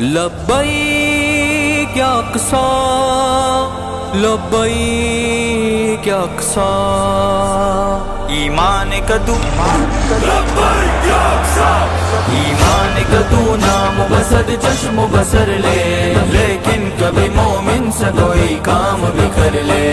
لبیک یا اقصی لبیک یا اقصی ایمان کا تو لبیک یا اقصی ایمان کا تو نام بسد چشم و بسر لے لیکن کبھی مومن سے کوئی کام بھی کر لے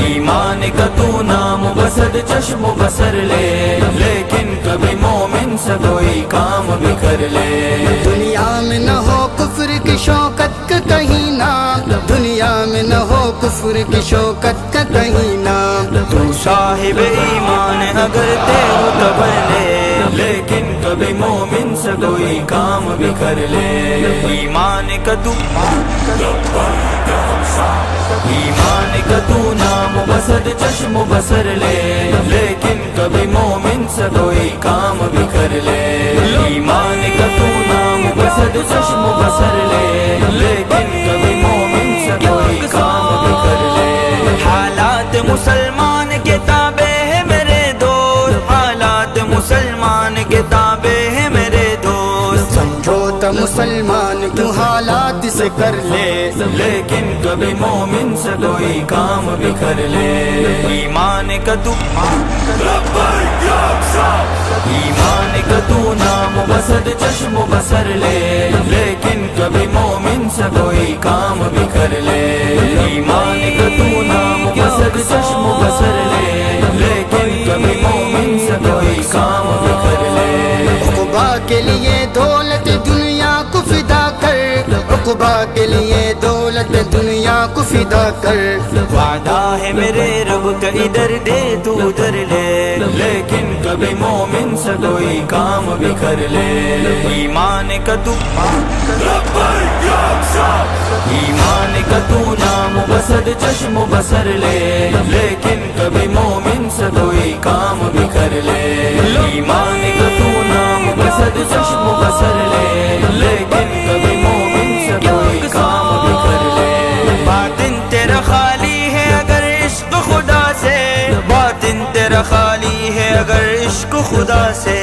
ایمان کا تو نام بسد چشم و بسر لے لیکن کبھی مومن سے کوئی کام بھی کر لے دنیا میں نہ ہو کفر کی شوکت کا کہیں نام دنیا میں نہ ہو کفر کی شوکت کا کہیں نام تو صاحب ایمان اگر تے ہو تو بنے لیکن کبھی مومن سے کوئی کام بھی کر لے ایمان کا تو ایمان کا تو نام بسد چشم و بسر لے لیکن کبھی مومن سے کوئی کام بھی کر لے ایمان کا تو نام بسد چشم و بسر لے لیکن کبھی مومن سے کوئی کام بھی کر لے حالات مسلمان کے تابع ہے میرے دوست حالات مسلمان کے تابع ہے میرے دوست سمجھوتا مسلمان کیوں حالات سے کر لے لیکن کبھی مومن سے کوئی کام بھی کر لے ایمان کا تو لبیک یا اقصی ایمان کا تو نام بسد چشم و بسر لے لیکن کبھی مومن سے کوئی کام بھی کر لے ایمان کا تو نام بسد چشم و بسر لے لیکن کبھی مومن سے کوئی کام بھی کر لے عقبہ کے لیے دولت دنیا کو فدا کر عقبہ کے لیے دولت دنیا کو فدا کر وعدہ ہے میرے رب کا ادھر دے تو ادھر لے لیکن کبھی مومن سے کوئی کام بھی کر لے ایمان کا تو لبیک یا اقصی ایمان کا تو نام بسد چشم و بسر لے لیکن کبھی مومن سے کوئی کام بھی کر لے ایمان کا تو نام بسد چشم و بسر لے لیکن کبھی مومن سے کوئی کام بھی کر لے باطن تیرا خالی ہے اگر عشق خدا سے باطن تیرا خالی ہے اگر عشق خدا سے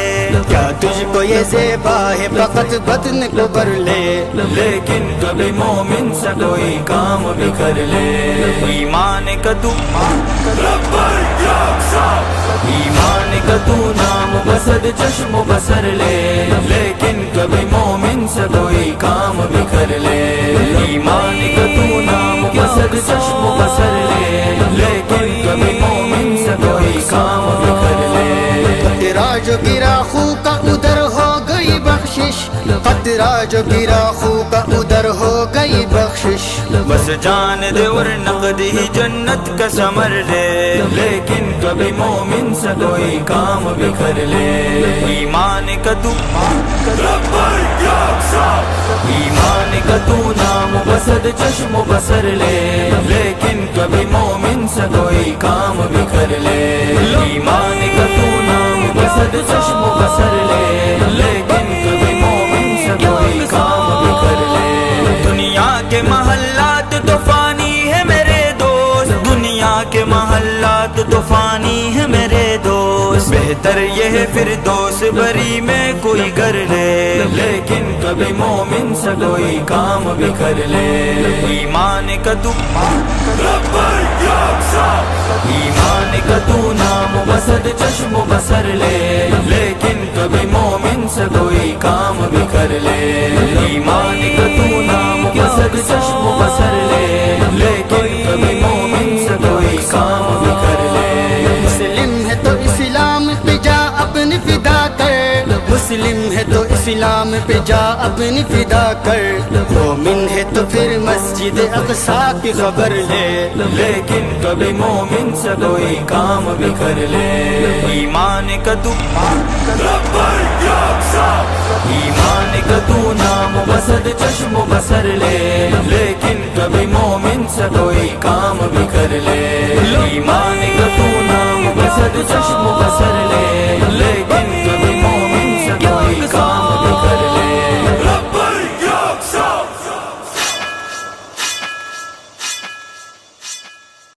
کیا تجھ کو یہ زیبا ہے فقط بدن کو بر لے لیکن کبھی مومن سے کوئی کام بھی کر لے ایمان کا تو لبیک یا اقصی ایمان کا تو نام بسد چشم و بسر لے لیکن کبھی مومن سے کوئی کام بھی کر لے ایمان کا تو نام بسد چشم و بسر لے لیکن کبھی مومن سے کوئی کام بھی کر لے قطرہ جو گرا خو کا ادھر ہو گئی بخشش قطرہ جو گرا خو کا ادھر ہو گئی بخشش بس جان دے اور نقد ہی جنت کا ثمر لے لیکن کبھی مومن سے کوئی کام بھی کر لے ایمان کا تو لبیک یا اقصی ایمان کا تو نام بسد چشم و بسر لے لیکن کبھی مومن سے کوئی کام بھی کر لے ایمان کا تو نام بسد چشم و بسر لے لیکن کبھی مومن سے کوئی کام بھی کر لے دنیا کے محلات تو فانی ہے میرے دوست دنیا کے محلات تو فانی ہے میرے دوست بہتر یہ ہے فردوس بری میں کوئی کر لے لیکن کبھی مومن سے کوئی کام بھی کر لے ایمان کا تو لبیک یا اقصی ایمان کا تو نام بسد چشم و بسر لے لیکن کبھی مومن سے کوئی کام بھی کر لے ایمان کا تو نام بسد چشم و بسر لے لیکن کبھی مومن سے کوئی کام بھی کر لے مسلم ہے تو اسلام پہ جا اپنی فدا کر مسلم ہے تو اسلام پہ جا اپنی فدا کر مومن ہے تو پھر مسجد اقصی کی خبر لے لیکن کبھی مومن سے کوئی کام بھی کر لے ایمان کا تو لبیک یا اقصی ایمان کا تو نام بسد چشم و بسر لے لیکن کبھی مومن سے کوئی کام بھی کر لے ایمان کا تو نام بسد چشم و